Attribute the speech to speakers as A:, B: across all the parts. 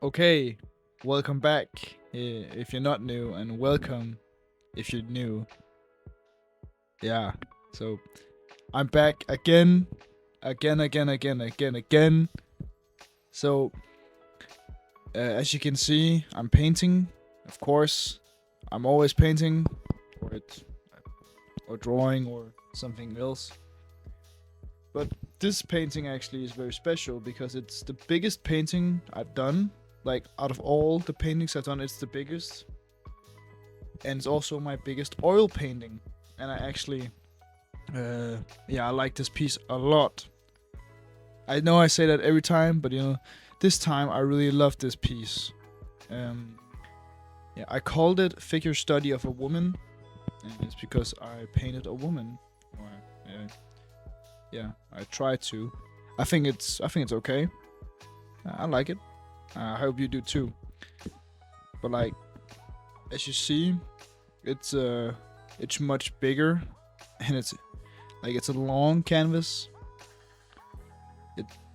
A: Okay, welcome back. If you're not new, and welcome if you're new. Yeah, so I'm back again. So, as you can see, I'm painting. Of course, I'm always painting, or or drawing, or something else. But this painting actually is very special because it's the biggest painting I've done. Like out of all the paintings I've done, it's the biggest, and it's also my biggest oil painting. And I actually, I like this piece a lot. I know I say that every time, but this time I really love this piece. Um, I called it "Figure Study of a Woman," and it's because I painted a woman. Or, uh, I tried to. I think it's okay. I like it. I hope you do too. But like, as you see, it's much bigger, and it's a long canvas.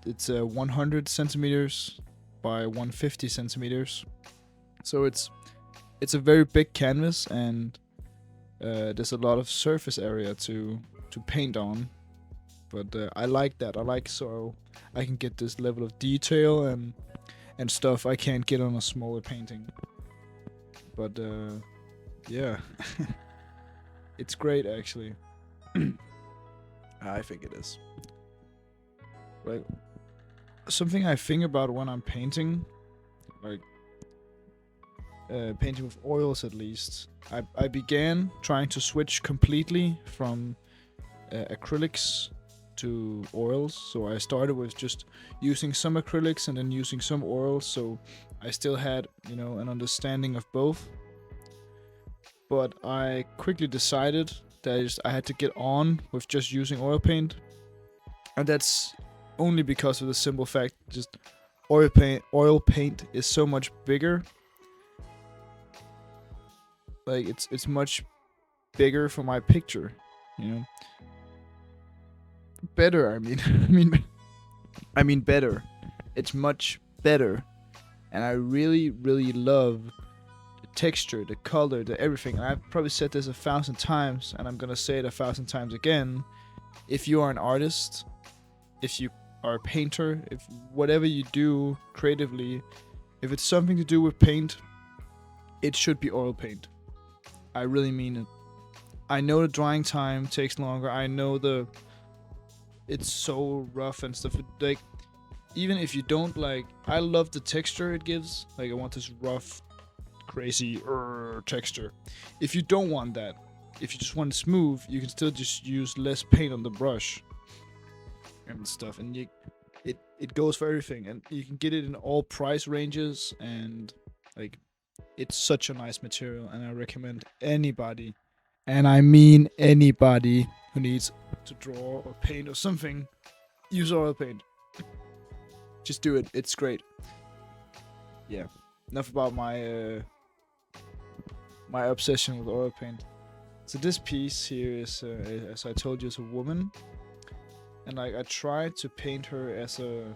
A: It's 100 centimeters by 150 centimeters, so it's a very big canvas, and there's a lot of surface area to paint on. But I like that. I like so I can get this level of detail and stuff I can't get on a smaller painting. But yeah, it's great actually. I think it is. Like something I think about when I'm painting, like painting with oils at least. I began trying to switch completely from acrylics to oils. So I started with just using some acrylics and then using some oils. So I still had, an understanding of both. But I quickly decided that I had to get on with just using oil paint. And that's only because of the simple fact just oil paint is so much bigger. Like it's much bigger for my picture, you know. Better, I mean. I mean better. It's much better. And I really really love the texture, the color, the everything. And I've probably said this 1,000 times, and I'm going to say it 1,000 times again. If you are an artist, if you are a painter, if whatever you do creatively, if it's something to do with paint, it should be oil paint. I really mean it. I know the drying time takes longer. I know it's so rough and stuff. Like even if you don't like, I love the texture it gives. Like I want this rough, crazy texture. If you don't want that, if you just want it smooth, you can still just use less paint on the brush and stuff, and it goes for everything, and you can get it in all price ranges, and like it's such a nice material, and I recommend anybody, and I mean anybody who needs to draw or paint or something, use oil paint. Just do it. It's great. Yeah. Enough about my obsession with oil paint. So this piece here is, as I told you, is a woman, and like I tried to paint her as a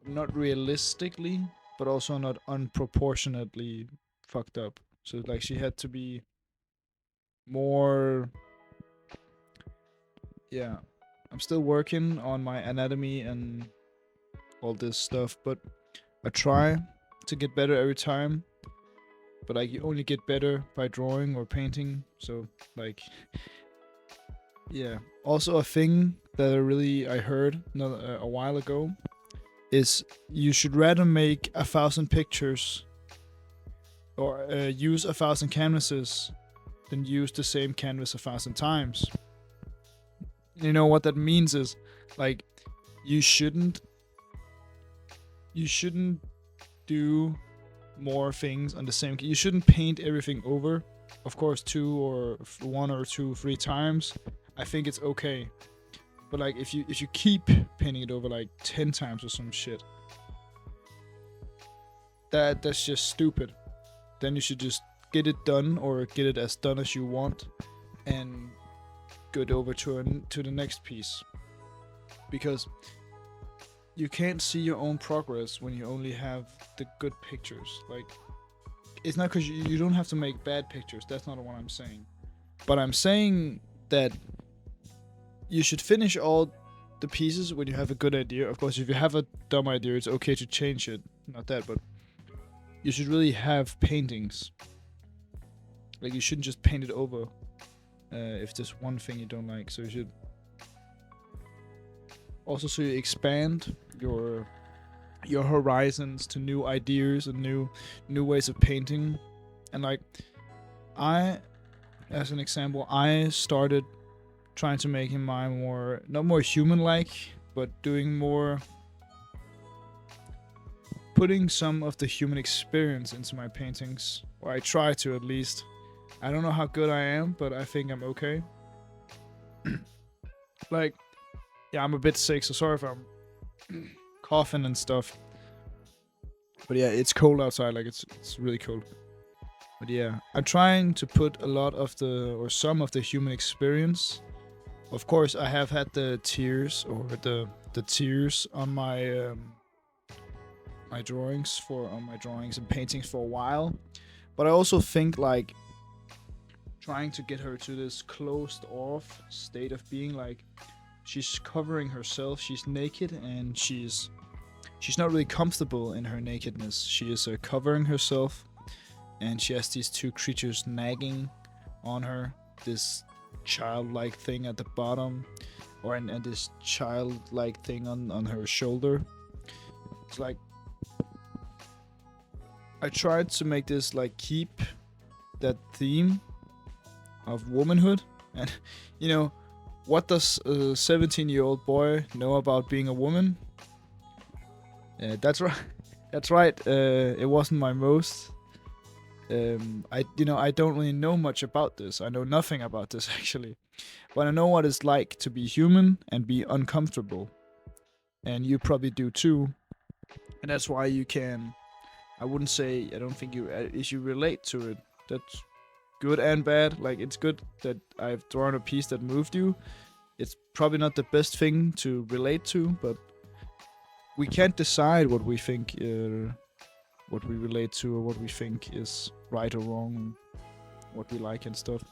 A: not realistically, but also not unproportionately fucked up. So like she had to be more. Yeah, I'm still working on my anatomy and all this stuff, but I try to get better every time. But like you only get better by drawing or painting. So like, yeah. Also a thing that I heard a while ago is you should rather make 1,000 pictures or use 1,000 canvases than use the same canvas 1,000 times. You know what that means is like you shouldn't do more things on the same. You shouldn't paint everything over. Of course, 1 or 2, 3 times. I think it's okay. But like if you keep painting it over like 10 times or some shit, that's just stupid. Then you should just get it done, or get it as done as you want, and go over to the next piece. Because you can't see your own progress when you only have the good pictures. Like, it's not because you don't have to make bad pictures. That's not what I'm saying. But I'm saying that you should finish all the pieces when you have a good idea. Of course, if you have a dumb idea, it's okay to change it. Not that, but you should really have paintings. Like, you shouldn't just paint it over if there's one thing you don't like. So you should also, so you expand your horizons to new ideas and new ways of painting. And like, I, as an example, I started trying to make mine more, not more human-like, but doing more, putting some of the human experience into my paintings, or I try to at least. I don't know how good I am, but I think I'm okay. Like, yeah, I'm a bit sick, so sorry if I'm coughing and stuff. But yeah, it's cold outside, like it's really cold. But yeah, I'm trying to put a lot of or some of the human experience. Of course, I have had the tears, or the tears on my my drawings and paintings for a while. But I also think like trying to get her to this closed off state of being, like, she's covering herself, she's naked, and she's not really comfortable in her nakedness. She is covering herself, and she has these two creatures nagging on her, this childlike thing at the bottom, and this childlike thing on her shoulder. It's like, I tried to make this like keep that theme of womanhood, and you know, what does a 17-year-old boy know about being a woman? That's right. That's right. It wasn't my most. I don't really know much about this. I know nothing about this actually, but I know what it's like to be human and be uncomfortable, and you probably do too. And that's why you can. I wouldn't say. I don't think if you relate to it, that's good and bad. Like, it's good that I've drawn a piece that moved you. It's probably not the best thing to relate to, but we can't decide what we think, what we relate to, or what we think is right or wrong, what we like and stuff.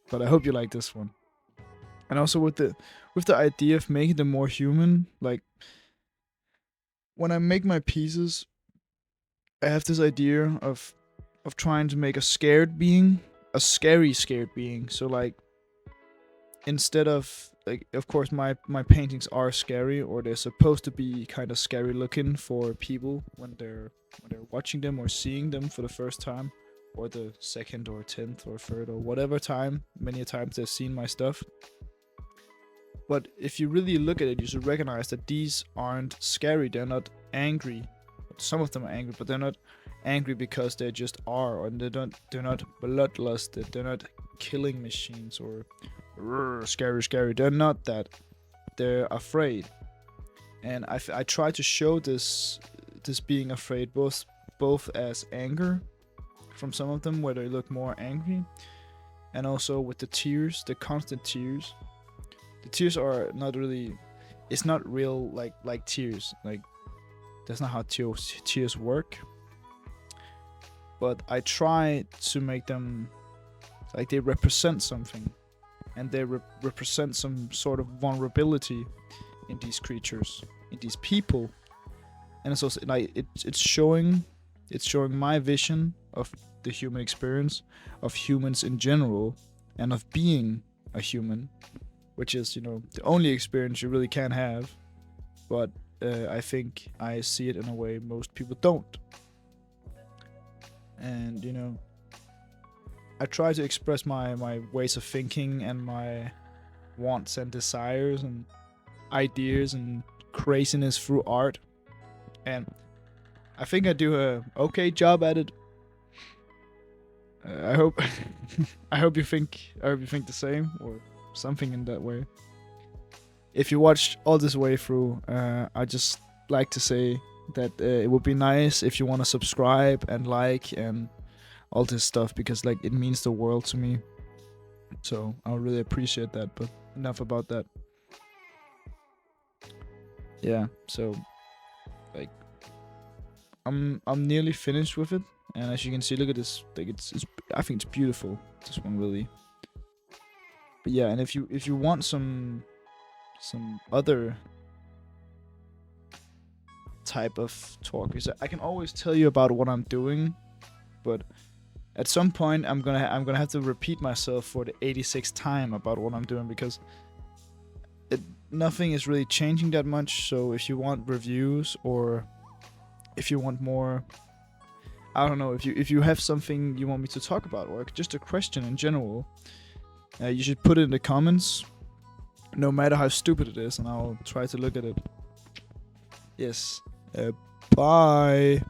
A: But I hope you like this one. And also with the idea of making them more human, like, when I make my pieces, I have this idea of trying to make a scared being, a scary scared being. So like, instead of, like, of course my paintings are scary, or they're supposed to be kind of scary looking for people when they're watching them or seeing them for the first time, or the second or 10th or third or whatever time, many times they've seen my stuff. But if you really look at it, you should recognize that these aren't scary. They're not angry. Some of them are angry, but they're not angry because they just are, or they're not bloodlusted. They're not killing machines or scary. They're not that. They're afraid. And I try to show this being afraid both as anger from some of them, where they look more angry, and also with the tears, the constant tears. The tears are not really. It's not real like tears. Like, that's not how tears work. But I try to make them like they represent something, and they represent some sort of vulnerability in these creatures, in these people. And it's also like it's showing my vision of the human experience, of humans in general, and of being a human, which is, the only experience you really can have. But I think I see it in a way most people don't. And I try to express my ways of thinking and my wants and desires and ideas and craziness through art. And I think I do a okay job at it. I hope I hope you think the same, or something in that way. If you watched all this way through, I just like to say that it would be nice if you want to subscribe and like and all this stuff, because like it means the world to me. So I would really appreciate that. But enough about that. Yeah. So Like, I'm nearly finished with it, and as you can see, look at this. Like, it's I think it's beautiful. This one really. But yeah, and if you want some other type of talk, is I can always tell you about what I'm doing, but at some point I'm gonna have to repeat myself for the 86th time about what I'm doing, because nothing is really changing that much. So if you want reviews, or if you want more, I don't know, if you have something you want me to talk about, or just a question in general, you should put it in the comments, no matter how stupid it is, and I'll try to look at it. Yes. Bye.